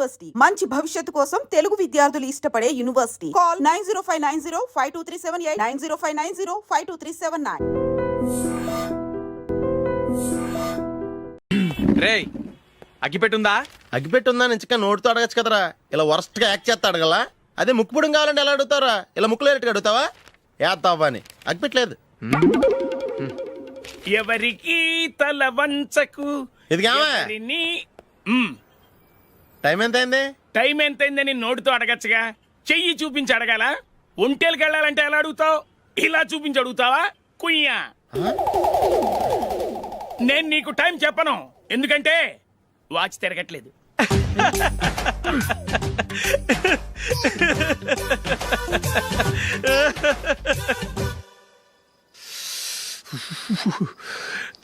University మంచి భవిష్యత్తు కోసం తెలుగు విద్యార్థులు ఇష్టపడే యూనివర్సిటీ. కాల్ 9059052378 9059052379. రేయ్ అగ్గిపెట్టుందా? అగ్గిపెట్టుందా నుంచి నోటితో అడగచ్చు కదరా, ఇలా వరస్ట్ గా యాక్ట్ చేస్తా అడగలా. అదే ముక్కుపుడం కావాలంటే ఎలా అడుగుతారా, ఇలా ముక్కులేటట్టు అడుగుతావా? ఏత్తావా అని అగ్గిపెట్టలేదు. ఎవరికి తల వంచకు. ఇది టైం ఎంత అయింది? టైం ఎంతైందని నోటితో అడగచ్చుగా, చెయ్యి చూపించి అడగాల. ఒంటేలకు వెళ్ళాలంటే ఎలా అడుగుతావు? ఇలా చూపించి అడుగుతావా? కుయ్యా, నేను నీకు టైం చెప్పను, ఎందుకంటే వాచ్ తిరగట్లేదు.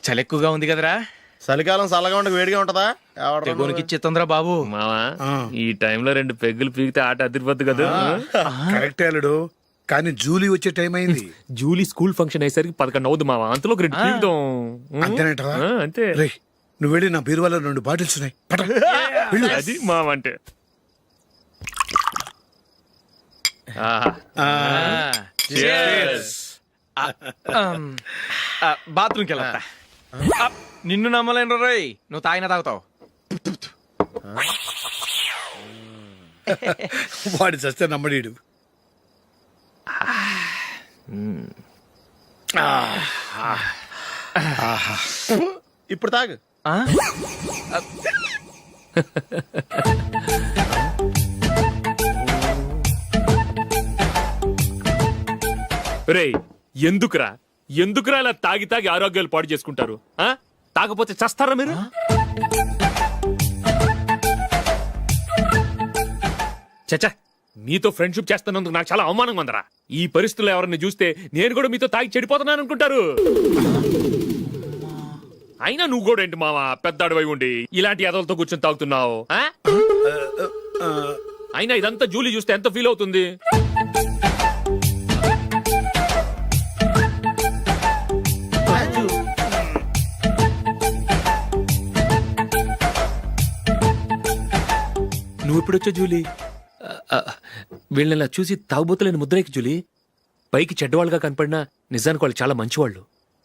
చలి ఎక్కువగా ఉంది కదరా. చలికాలం చల్లగా ఉండక వేడిగా ఉంటదా? తెగోనికి ఇచ్చేతుందిరా బాబు. మావా ఈ టైంలో 2 పెగ్గులు పీకితే ఆట అదిరిపోద్దు కదా. కరెక్ట్ అల్లుడు, కానీ జూలీ వచ్చే టైం అయింది. జూలీ స్కూల్ ఫంక్షన్ అయ్యేసరికి 11 అవుద్ది మావా, అంతలో 2 పీకుదాం. అంతేనేటవా? అంతే. రేయ్, నువ్వు వెళ్ళి నా బీరువాలో 2 బాటిల్స్ ఉన్నాయి, పట. వెళ్ళు. అది మావా అంటే. బాత్రూమ్కి వెళ్ళా. నిన్ను నమ్మలేను రోయ్, నువ్వు తాగినా తాగుతావు. వాడి చస్తే నమ్మడీడు. ఇప్పుడు తాగు. రేయ్ ఎందుకురా ఇలా తాగి తాగి ఆరోగ్యాలు పాడు చేసుకుంటారు? తాగపోతే చస్తారా మీరు? చచ్చా, మీతో ఫ్రెండ్షిప్ చేస్తున్నందుకు నాకు చాలా అవమానంగా ఉందరా. ఈ పరిస్థితుల్లో ఎవరిని చూస్తే నేను కూడా మీతో తాగి చెడిపోతున్నాను అనుకుంటారు. అయినా నువ్వు కూడా ఏంటి మావా, పెద్ద అడవై ఉండి ఇలాంటి ఎదలతో కూర్చొని తాగుతున్నావు? అయినా ఇదంతా జూలీ చూస్తే ఎంత ఫీల్ అవుతుంది? నువ్వు ఎప్పుడొచ్చా జూలీ? వీళ్ళని చూసి తాగుబోతులేని ముద్రేకి జూలీ. పైకి చెడ్డవాళ్ళుగా కనపడినా నిజానికి వాళ్ళు చాలా మంచివాళ్ళు.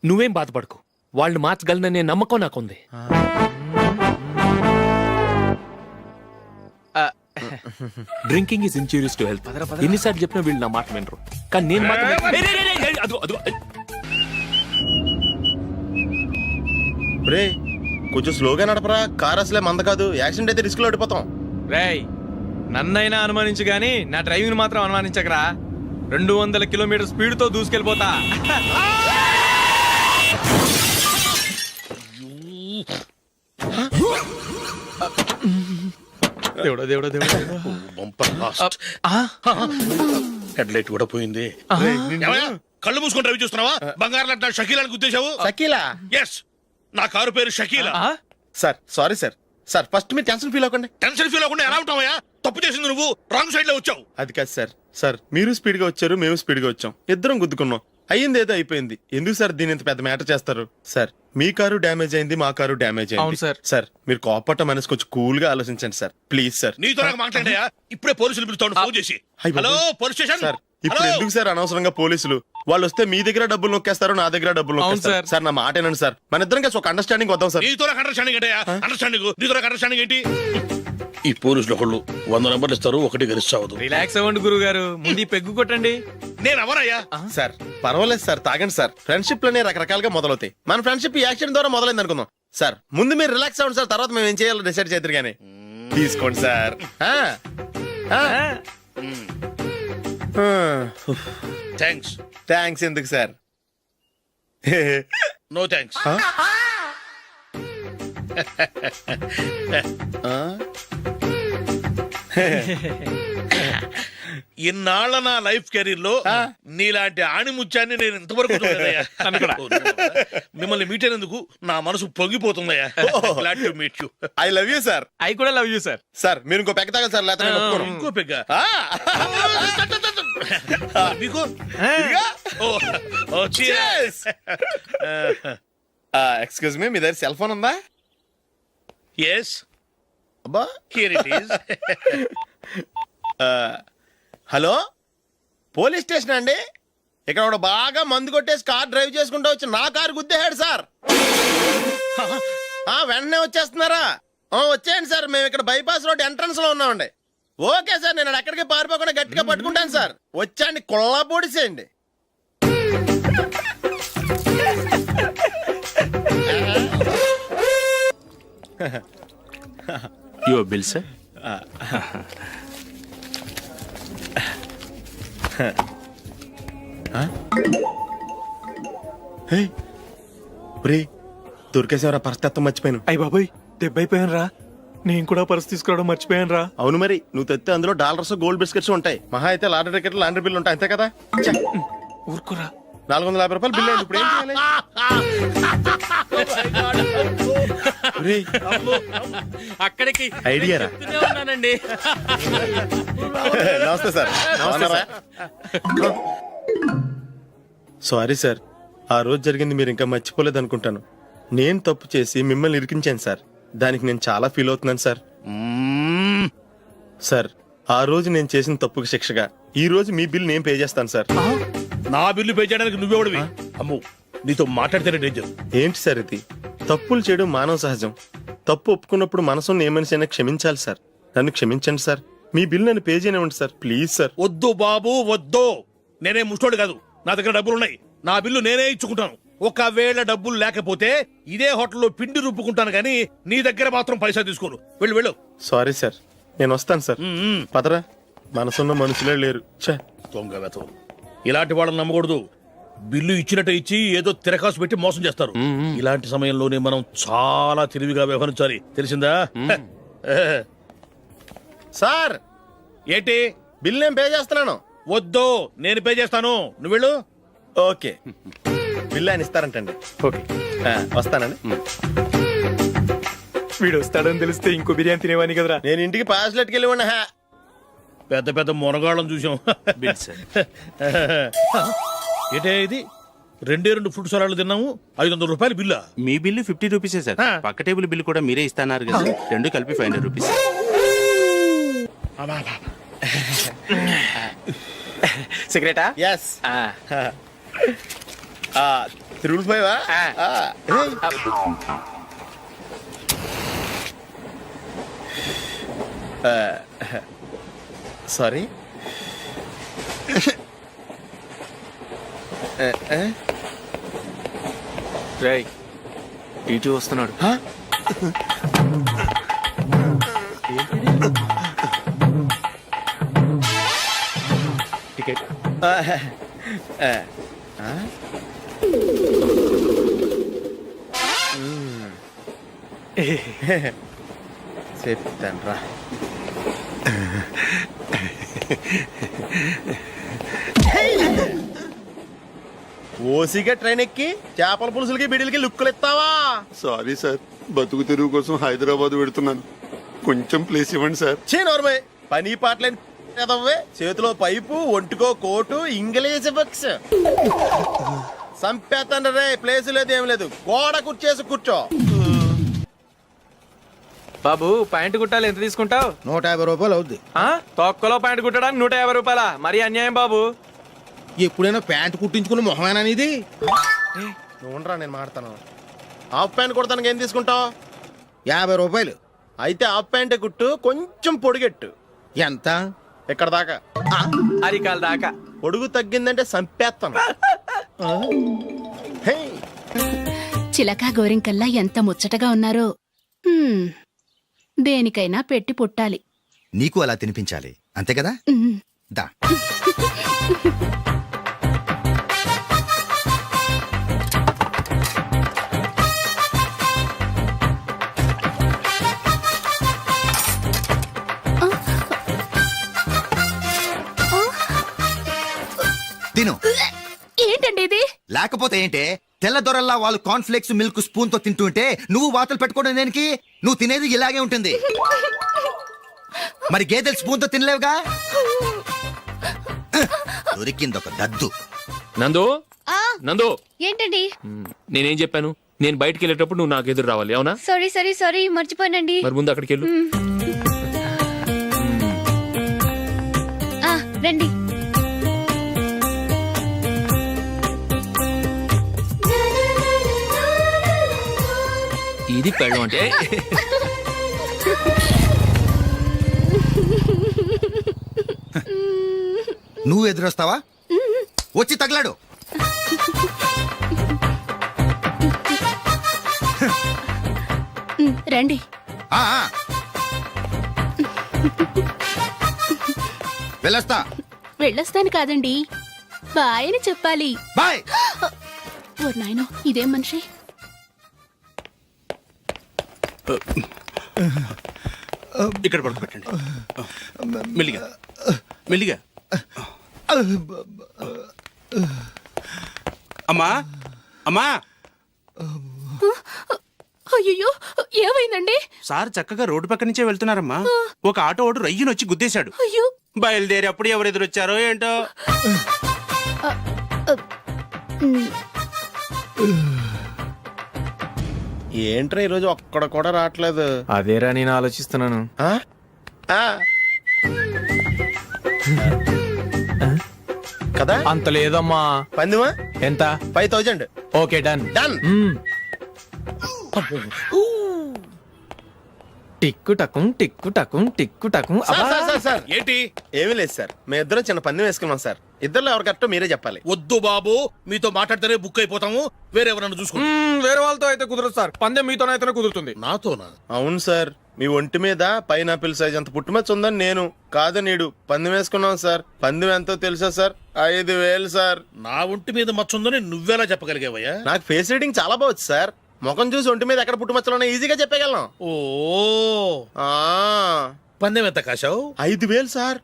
నువ్వేం బాధపడకు, వాళ్ళని మార్చగలననే నమ్మకం నాకుంది. Drinking is injurious to health. ఎన్నిసార్లు చెప్పినా వీళ్ళు నా మాట వినరు, కానీ నేను మాత్రం. రే కొంచెం స్లోగా నడపరా, కార్ అసలే మంద కాదు. యాక్సిడెంట్ అయితే రిస్క్ లో ఓడిపోతాం. రేయ్ నన్నైనా అనుమానించు గాని నా డ్రైవింగ్ మాత్రం అనుమానించకరా. 200 కిలోమీటర్ స్పీడ్ తో దూసుకెళ్ళిపోతా. దేవుడా దేవుడా దేవుడా, హెడ్ లైట్ కూడా పోయింది. కళ్ళు మూసుకొని రవి చూస్తున్నావా? బంగారం లాంటి షకీలాని గుర్తించావు? షకీలా? ఎస్, నా కారు పేరు Shakeela. Sir sorry sir. Sir first మీరు టెన్షన్ ఫీల్ అవ్వకండి. టెన్షన్ ఫీల్ అవ్వకుండా ఎలా ఉంటావా? తప్పు చేసింది నువ్వు, రాంగ్ సైడ్ లో వచ్చావు. అది కాదు సార్. సార్ మీరు స్పీడ్ గా వచ్చారు, మేము స్పీడ్ గా వచ్చాం, ఇద్దరం గుద్దుకున్నాం. అయ్యింది ఏదో అయిపోయింది. ఎందుకు సార్ దీని ఇంత పెద్ద మ్యాటర్ చేస్తారు? సార్ మీ కారు డ్యామేజ్ అయింది, మా కారు డ్యామేజ్ అయింది. అవును సార్. సార్ మీరు కోపట్ట మనసు కొంచెం కూల్ గా ఆలోచించండి సార్, ప్లీజ్ సార్. నీతో నాకు మాట్లాడాయా? ఇప్పుడే పోలీసులు పిలుస్తాను, ఫోన్ చేసి. Hello police station. సార్ ఇప్పుడు ఎందుకు సార్ అనవసరంగా పోలీసులు? వాళ్ళు వస్తే మీ దగ్గర డబ్బులు నొక్కేస్తారు, నా దగ్గర డబ్బులు నొక్కేస్తారు. సార్ నా మాట ఏనండి సార్, మన ఇద్దరం కలిసి ఒక అండర్స్టాండింగ్ వద్దాం సార్. నీతో నాకు అండర్స్టాండింగ్ ఏంటయ్యా? అండర్స్టాండింగ్ నీతో నాకు అండర్స్టాండింగ్ ఏంటి? ఈ పోలీసులు ఒకళ్ళు 100 నెంబర్లు ఇస్తారు, ఒకటి గెలిచావదు. రిలాక్స్ అవ్వండి గురువు గారు, ముందు ఈ పెగ్గు కొట్టండి. నేను ఎవరయ్యా? సార్ పర్వాలేదు సార్, తాగండి సార్. ఫ్రెండ్షిప్ లోనే రకరకాలుగా మొదలవుతాయి. మన ఫ్రెండ్షిప్ ఈ యాక్సిడెంట్ ద్వారా మొదలైంది అనుకుందాం. సార్ ముందు మీరు రిలాక్స్ అవ్వండి సార్, తర్వాత మేము ఏం చేయాలో డిసైడ్ చేద్దరు గానీ. తీసుకోండి సార్. థ్యాంక్స్. థ్యాంక్స్ ఎందుకు సార్? No thanks. ఇన్నాళ్ళ నా లైఫ్ కెరీర్ లో నీలాంటి ఆణిముత్యాన్ని నేను ఇంతవరకు చూడలేదయ్యా. మిమ్మల్ని మీట్ అయినందుకు నా మనసు పొంగిపోతుందయ్యా. Glad to meet you. I love you sir. I కూడా లవ్ యూ సార్. సార్ మీరు ఇంకో పెక్క తాగాలి సార్, లేకపోతే నేను ఒప్పుకోను. ఇంకో పెగ్గ మీకు? ఎక్స్క్యూజ్ మీ, మీ దగ్గర సెల్ ఫోన్ ఉందా? ఎస్. అబ్బా here it is. Hello police station అండి. ఇక్కడ ఒకడు బాగా మందు కొట్టేసి కార్ డ్రైవ్ చేసుకుంటూ వచ్చి నా కారు గుద్దేశాడు సార్. వెంటనే వచ్చేస్తున్నారా? వచ్చేయండి సార్, మేము ఇక్కడ బైపాస్ రోడ్ ఎంట్రన్స్ లో ఉన్నామండి. ఓకే సార్, నేను ఎక్కడికి పారిపోకుండా గట్టిగా పట్టుకుంటాను సార్. వచ్చాండి, కుళ్ళా పొడిసేయండి. Your bill sir. దొరికేసేవరా పరిస్థితి మర్చిపోయాను. అయ్య బాబాయ్ దెబ్బైపోయాను రా. నేను కూడా పర్స్ తీసుకురావడం మర్చిపోయాను రా. అవును మరి, నువ్వు తెస్తే అందులో డాలర్స్ గోల్డ్ బిస్కెట్స్ ఉంటాయి. మహా అయితే లాటరీ టికెట్ లాండ్రీ బిల్లు ఉంటాయి, అంతే కదా. ఊరుకురా. 450 రూపాయలు బిల్లు అయింది. ఇప్పుడు ఏం చేయాలి? ఒరేయ్, అక్కడికి ఐడియా రా. చెప్తూనే ఉన్నానండి. నమస్తే సార్. సారీ సార్, ఆ రోజు జరిగింది మీరు ఇంకా మర్చిపోలేదు అనుకుంటాను. నేను తప్పు చేసి మిమ్మల్ని ఇరికించాను సార్. దానికి నేను చాలా ఫీల్ అవుతున్నాను సార్. సార్, ఆ రోజు నేను చేసిన తప్పుకి శిక్షగా ఈ రోజు మీ బిల్ నేను పే చేస్తాను సార్. నా బిల్లు పే చేయడానికి నువ్వెవడివి? అమ్ము, నీతో మాట్లాడితేనే డేంజర్. ఏంటి సార్ ఇది? తప్పులు చేయడం మానవ సహజం. తప్పు ఒప్పుకున్నప్పుడు మనసుని ఏ మనిషి అయినా క్షమించాలి సార్. నన్ను క్షమించండి సార్. మీ బిల్ నన్ను పే చేయనివ్వండి సార్, ప్లీజ్ సార్. వద్దు బాబు వద్దు. నేనే ముష్టోడు కాదు, నా దగ్గర డబ్బులు ఉన్నాయి. నా బిల్లు నేనే ఇచ్చుకుంటాను. ఒకవేళ డబ్బులు లేకపోతే ఇదే హోటల్లో పిండి రుబ్బుకుంటాను కానీ నీ దగ్గర మాత్రం పైసా తీసుకోను. వెళ్ళు వెళ్ళు. సారీ సార్, నేను వస్తాను సార్. పదరా, మనసున్న మనుషులే లేరు. ఛే, దొంగ వెతవు. ఇలాంటి వాళ్ళని నమ్మకూడదు. బిల్లు ఇచ్చినట్టు ఇచ్చి ఏదో తిరకాసు పెట్టి మోసం చేస్తారు. ఇలాంటి సమయంలోనే మనం చాలా తెలివిగా వ్యవహరించాలి, తెలిసిందా? సార్ ఏంటి? బిల్ నేను పే చేస్తున్నాను. వద్దు, నేను పే చేస్తాను, నువ్వు వెళ్ళు. ఓకే, బిల్ ఆయన ఇస్తారంటండి. ఓకే, వస్తానండి. వీడు వస్తాడని తెలిస్తే ఇంకో బిర్యానీ తినేవాని కదరా. నేను ఇంటికి పాస్లెట్కి వెళ్ళి ఉన్నా. పెద్ద పెద్ద మునగాళ్ళం చూసాం. Bill sir. ఏంటే ఇది? 2 ఫ్రూట్ సలాడ్లు తిన్నాము, 500 రూపాయలు బిల్లా? మీ బిల్లు 50 రూపీసే సార్. ఆ. పక్క టేబుల్ బిల్లు కూడా మీరే ఇస్తాన్నారు కదా, రెండు కలిపి 500 రూపీస్. సిగరెటా? ఎస్. 355. సారీ. రేయ్ ఇటు వస్తున్నాడు. టికెట్. చెప్తాను రా. ఓసిగా ట్రైన్ ఎక్కి చేపల పులుసులకి బిడిలకి లుక్కులు ఇస్తావా? సారీ సార్, బతుకు తెరువు కోసం హైదరాబాద్ పెడుతున్నాను, కొంచెం ప్లేస్ ఇవ్వండి సార్. నోర్మే, పని పాటలేని కదవ్వే. చేతిలో పైపు, ఒంటికో కోటు, ఇంగ్లీష్ బుక్స్. సంపేతండ్రి రే, ప్లేస్ లేదు ఏం లేదు, గోడ కుర్చేసి కూర్చో. బాబు ప్యాంటు కుట్టాలి, ఎంత తీసుకుంటావు? 150 రూపాయలు అవుద్ది. తొక్కలో ప్యాంటు కుట్టడానికి 150 రూపాయల? మరీ అన్యాయం బాబు. ఎప్పుడైనా ప్యాంట్ కుట్టించుకున్న మొహమేనా ఇది? నువ్వురా, నేను మాడతాను. హాఫ్ ప్యాంట్ కుడతానికి ఏం తీసుకుంటావు? 50 రూపాయలు. అయితే హాఫ్ ప్యాంటే కుట్టు, కొంచెం పొడిగెట్టు. ఎంత? ఎక్కడ దాకా? అరికాల దాకా. పొడుగు తగ్గిందంటే సంపేస్తాను. హే, చిలకా గోరింకల్లా ఎంత ముచ్చటగా ఉన్నారో. దేనికైనా పెట్టి పుట్టాలి. నీకు అలా తినిపించాలి, అంతే కదా? దా. తిను. ఏంటండి ఇది? లేకపోతే ఏంటే, తెల్లదొరల్లా వాళ్ళు కార్న్ఫ్లేక్స్ మిల్క్ స్పూన్ తో తింటుంటే నువ్వు వాతలు పెట్టుకోవడం దేనికి? నువ్వు తినేది ఇలాగే ఉంటుంది. మరి గేదెలు స్పూన్ తో తినలేవుగా. దొరికిందొక దద్దు. నందు, నందు, ఏంటండి? నేనేం చెప్పాను? నేను బయటికి వెళ్ళేటప్పుడు నువ్వు నాకు ఎదురు రావాలి, అవునా? సారీ మర్చిపోయానండి. మరి ముందు అక్కడికి వెళ్ళు. రండి. ఇది పెళ్ళం అంటే నువ్వు ఎదురొస్తావా? వచ్చి తగలాడు. రండి. ఆ, ఆ. వెళ్ళొస్తా. వెళ్ళొస్తాను కాదండి, బాయ్ అని చెప్పాలి. బాయ్. ఓ నాయనో, ఇదేం మనిషి? ఇక్కడ పడుకోబెట్టండి. మెల్లిగా మెల్లిగా. అమ్మా అమ్మా, అయ్యో, ఏమైందండి? సార్ చక్కగా రోడ్డు పక్క నుంచే వెళ్తున్నారమ్మా. ఒక ఆటో ఓడు రయ్యను వచ్చి గుద్దేశాడు. అయ్యో. బయలుదేరి అప్పుడు ఎవరు ఎదురొచ్చారో ఏంటో. ఏంట్రా ఈరోజు ఒక్కడ కూడా రావట్లేదు. అదేరా నేను ఆలోచిస్తున్నాను. ఆ? ఆ. కదా అంత లేదమ్మా. పందిమా ఎంత? 5000. Okay done. డన్. టిక్కు టకుం టిక్కు టకుం టిక్కు టకుం. సార్ ఏంటి? ఏమీ లేదు సార్, మేము ఇద్దరం చిన్న పందెం వేసుకున్నాం సార్. ఇద్దరు ఎవరు కరెక్టో మీరే చెప్పాలి. వద్దు బాబు, మీతో మాట్లాడితేనే బుక్ అయిపోతాము. వేరెవరన్నా చూసుకోండి. వేరే వాళ్ళతో అయితే కుదరదు సార్, పందెం మీతోనైతేనే కుదురుతుంది. నాతోనా? అవును సార్, మీ ఒంటి మీద పైనాపిల్ సైజ్ అంత పుట్టుమచ్చ ఉందని నేను కాదు నీడు పందెం వేసుకున్నాం సార్. పందెం ఎంతో తెలుసా సార్? 5000 సార్. నా ఒంటి మీద మచ్చ ఉందని నువ్వెలా చెప్పగలిగావయ్యా? నాకు ఫేస్ రీడింగ్ చాలా బాగుంది సార్. ముఖం చూసి ఒంటి మీద ఎక్కడ పుట్టుమచ్చలో ఈజీగా చెప్పగలను. ఓ, ఆ, పందెం ఎంత కాశావు? 5000 సార్.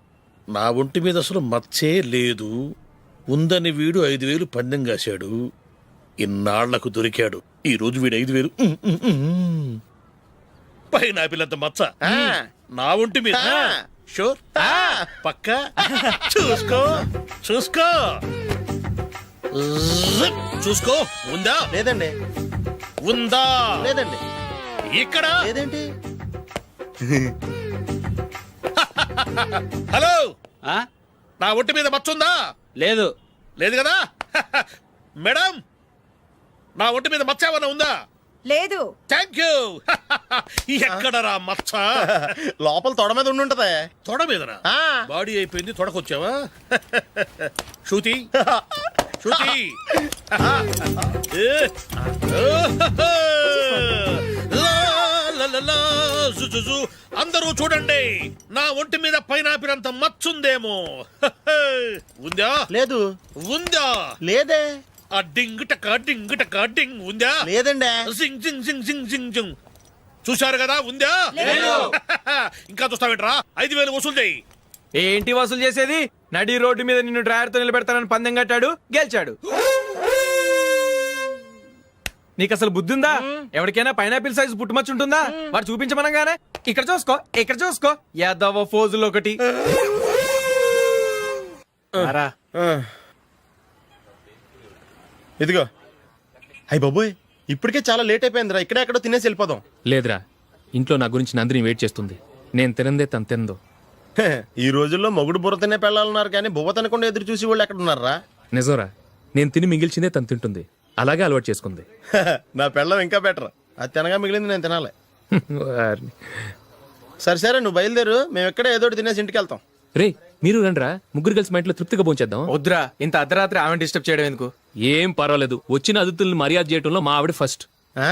నా ఒంటి మీద అసలు మచ్చే లేదు. ఉందని వీడు 5000 పందెం కాశాడు. ఇన్నాళ్లకు దొరికాడు. ఈ రోజు వీడు 5000. పైన పిల్లంత మచ్చ ఆ. నా ఒంటి మీద. ఆ. షూర్? ఆ. పక్క చూసుకో చూసుకో జిప్. చూసుకో. ఉందా? లేదండి. ఉందా? లేదండి. ఇక్కడ లేదేంటి? హలో, నా ఒంటి మీద మచ్చ ఉందా? లేదు. లేదు కదా? మేడం, నా ఒంటి మీద మచ్చ ఏమన్నా ఉందా? లేదు. Thank you. ఎక్కడరా మచ్చ? లోపల తొడ మీద ఉండుంటదే. తొడ మీదనా? ఆ. బాడీ అయిపోయింది, తొడకొచ్చావా? శృతి శృతి. ఏ. లా, లా, లా, లా, జు, జు, జు. అందరూ చూడండి, నా ఒంటి మీద పైనాపిల్ అంత మచ్చుందేమో. ఉందా? లేదు. ఉందా? లేదే. ఆ డింగ్ టక డింగ్ టక డింగ్ ఉందా? లేదండి. జింగ్ జింగ్ జింగ్ జింగ్ జింగ్ జింగ్. చూశారు కదా? ఉందా? ఇంకా చూస్తావేంట్రా? 5000 వసూలు చేయి. ఏంటి వసూలు చేసేది? నడి రోడ్డు మీద నిన్ను డ్రైవర్ తో నిలబెడతానని పందెం కట్టాడు, గెలిచాడు. నీకు అసలు బుద్ధి ఉందా? ఎవరికైనా పైనాపిల్ సైజ్ పుట్టుమచ్చు ఉంటుందా? వాడు చూపించమనగానే ఇక్కడ చూసుకో, ఇక్కడ చూసుకో, యాదవ ఫోజులు ఒకటి. రా. ఇదిగో. అయ్య బాబోయ్, ఇప్పటికే చాలా లేట్ అయిపోయిందిరా. ఇక్కడే ఎక్కడో తినేసి వెళ్ళిపోదాం. లేదురా, ఇంట్లో నా గురించి నందిని వెయిట్ చేస్తుంది. నేను తినందే తను తిందో. హే, ఈ రోజుల్లో మొగుడు బుర్ర తినే పెళ్ళాలన్నారు కానీ బువ్వ తినకుండా ఎదురు చూసి వాళ్ళు ఎక్కడ ఉన్నారా? నిజంరా, నేను తిని మిగిల్చిందే తను తింటుంది. అలాగే అలవాటు చేసుకుంది. నా పెళ్ళం ఇంకా బెటర్. అది తినగా మిగిలింది నేను తినాలి. వారిని. సరే సరే, నువ్వు బయలుదేరు. మేము ఎక్కడే ఏదో ఒకటి తినేసి ఇంటికి వెళ్తాం. రే, మీరు రండిరా, ముగ్గురు కలిసి మా ఇంట్లో తృప్తిగా పోంచేద్దాం. వద్దురా, ఇంత అర్ధరాత్రి ఆమె డిస్టర్బ్ చేయడం ఎందుకు? ఏం పర్వాలేదు, వచ్చిన అతిథుల్ని మర్యాద చేయడంలో మా ఆవిడ ఫస్ట్. ఆ?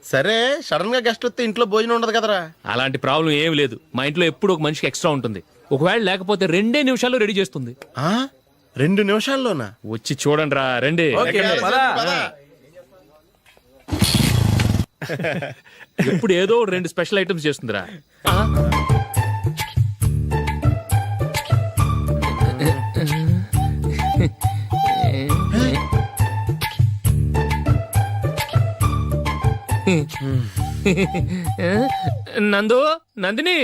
సరే, సడన్ గా గెస్ట్ వస్తే ఇంట్లో భోజనం ఉండదు కదరా. అలాంటి ప్రాబ్లం ఏం లేదు. మా ఇంట్లో ఎప్పుడు ఒక మనిషికి ఎక్స్ట్రా ఉంటుంది. ఒకవేళ లేకపోతే 2 నిమిషాల్లో రెడీ చేస్తుంది. ఆ? 2 నిమిషాల్లోనా? వచ్చి చూడండి రా, రండి. ఓకే, పద. ఇప్పుడు ఏదో 2 స్పెషల్ ఐటమ్స్ చేస్తుందిరా. నందు, నందిని.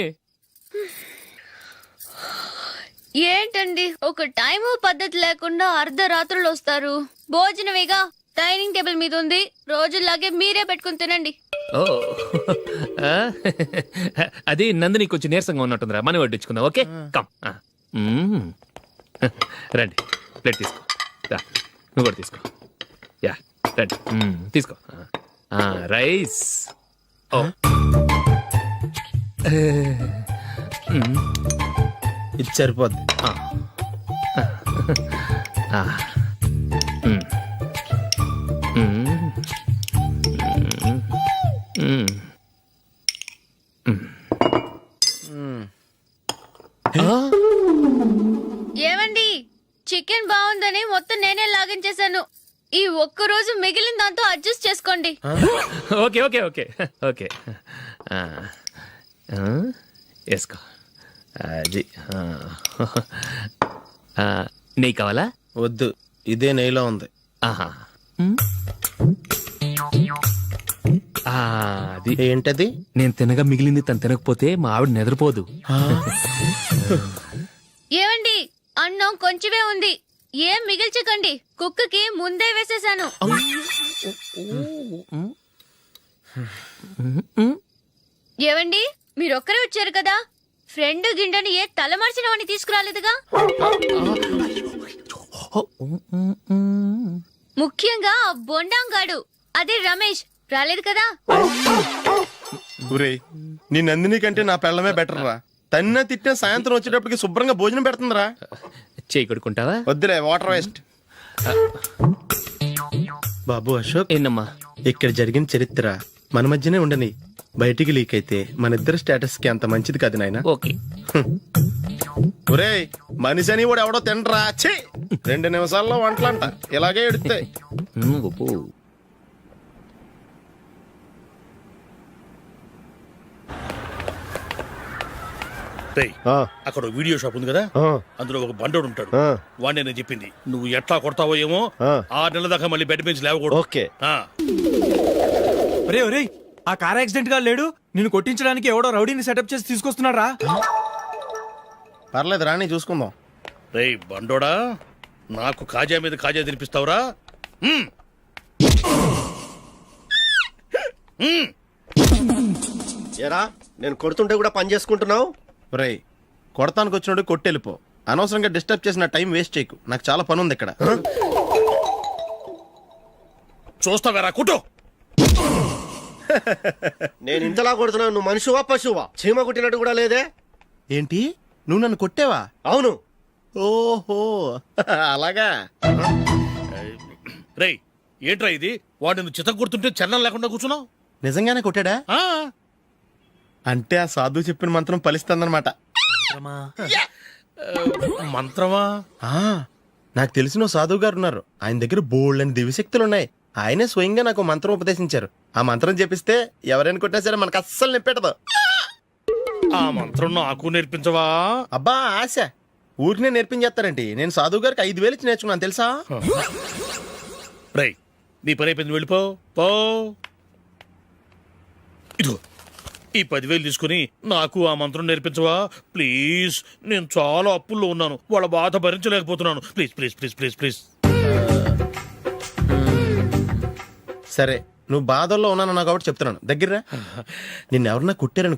ఏంటండి, ఒక టైం పద్ధతి లేకుండా అర్ధరాత్రులు వస్తారు. భోజనమేగా డైనింగ్ టేబుల్ మీద ఉంది. రోజుల్లాగే మీరే పెట్టుకుని తినండి. ఓ, అది నందిని కొంచెం నీరసంగా ఉన్నట్టుందిరా. మనీ వడ్డించుకుందాం. Okay, come. రండి ప్లేట్ తీసుకో రా, నువ్వు కూడా తీసుకో యా రండి తీసుకో రైస్ ఓ ఇది సరిపోద్ది. ఏమండి చికెన్ బాగుందని మొత్తం నేనే లాగించేశాను. ఈ ఒక్క రోజు మిగిలిన దాంతో అడ్జస్ట్ చేసుకోండి. ఓకే ఓకే ఓకే ఓకే వేసుకో అది నెయ్యి కావాలా? వద్దు, ఇదే నెయ్యిలో ఉంది. ఆహా అది ఏంటది? నేను తినగా మిగిలింది తను తినకపోతే మా ఆవిడ నిద్రపోదు. ఏమండి అన్నం కొంచెమే ఉంది, ఏం మిగిల్చకండి. కుక్కకి ముందే వేసేసాను. ఏవండి మీరొక్కరే వచ్చారు కదా, ఫ్రెండ్ గిండెని ఏ తలమార్చిన వాడిని తీసుకురాలేదుగా. ముఖ్యంగా ఆ బొండాంగాడు అదే రమేష్ రాలేదు కదా. ఊరే, నీ నందిని కంటే నా పెళ్ళమే బెటర్ రా. తన్న తిట్టిన సాయంత్రం వచ్చేటప్పటికి శుభ్రంగా భోజనం పెడుతుందిరా. చేయి కొడుకుంటావా? వద్దులే, వాటర్ వేస్ట్. బాబు అశోక్, ఏంటమ్మా? ఇక్కడ జరిగిన చరిత్ర మన మధ్యనే ఉండని, బయటికి లీక్ అయితే మన ఇద్దరు స్టేటస్ కి అంత మంచిది కాదు నాయన. ఓకే ఒరే, మనిషి అని కూడా ఎవడో తినరా. ఛీ, 2 నిమిషాల్లో వంటలంట ఇలాగే ఎడుతాయి. గొప్ప రేయ్, అక్కడ ఓ వీడియో షాప్ ఉంది కదా, అందులో ఒక బండోడు ఉంటాడు. వాడిని నేను చెప్పింది నువ్వు ఎట్లా కొడతావో ఏమో, 6 నెలల దాకా మళ్ళీ బెడ్ పెంచి లేవకూడదు. ఓకే. ఆ. ఒరే ఒరే, ఆ కార్ యాక్సిడెంట్ గా లేడు, నిన్ను కొట్టించడానికి ఎవడో రౌడీని సెటప్ చేసి తీసుకొస్తున్నాడు రా. పర్లేదు రాని, చూసుకుందాం. రేయ్ బండోడా, నాకు కాజా మీద కాజా తినిపిస్తావురా? ఏరా నేను కొడుతుంటే కూడా పని చేసుకుంటున్నావు? ఒరేయ్, కొడతానికి వచ్చినోడు కొట్టెళ్ళిపో. అనవసరంగా డిస్టర్బ్ చేసిన టైం వేస్ట్ చేయకు, నాకు చాలా పని ఉంది ఇక్కడ. చూస్తావేరా కుట్టు. నేను ఇంతలా కొడుతున్నావు, నువ్వు మనిషివా పశువా? చీమ కుట్టినట్టు కూడా లేదే. ఏంటి, నువ్వు నన్ను కొట్టేవా? అవును. ఓహో అలాగా. రేయ్ ఏంట్రా ఇది, వాడు నువ్వు చిత్త కొడుతుంటే చలనం లేకుండా కూర్చున్నావు. నిజంగానే కొట్టాడా? ఆ. అంటే ఆ సాధువు చెప్పిన మంత్రం ఫలిస్తుందన్నమాట. మంత్రమా? నాకు తెలిసిన ఓ సాధువు గారు ఉన్నారు, ఆయన దగ్గర బోల్డ్ అని దివ్యశక్తులు ఉన్నాయి. ఆయనే స్వయంగా నాకు మంత్రం ఉపదేశించారు. ఆ మంత్రం చెప్పిస్తే ఎవరైనా కొట్టినా సరే మనకు అస్సలు నిప్పెట్టదు. ఆ మంత్రం నాకు నేర్పించవా? అబ్బా ఆశ, ఊరినే నేర్పించేస్తారండి. నేను సాధువు గారికి 5,000 ఇచ్చి నేర్చుకున్నాను తెలుసా. రేయ్ నీ పని అయిపోయింది, వెళ్ళిపో పో. ఇదిగో ఈ 10,000 తీసుకుని నాకు ఆ మంత్రం నేర్పించవా ప్లీజ్. నేను చాలా అప్పుల్లో ఉన్నాను, వాళ్ళ బాధ భరించలేకపోతున్నాను. Please please please please please. సరే, నువ్వు బాధల్లో ఉన్నాను నాకు కాబట్టి చెప్తున్నాను. దగ్గర నిన్ను ఎవరన్నా కుట్టారని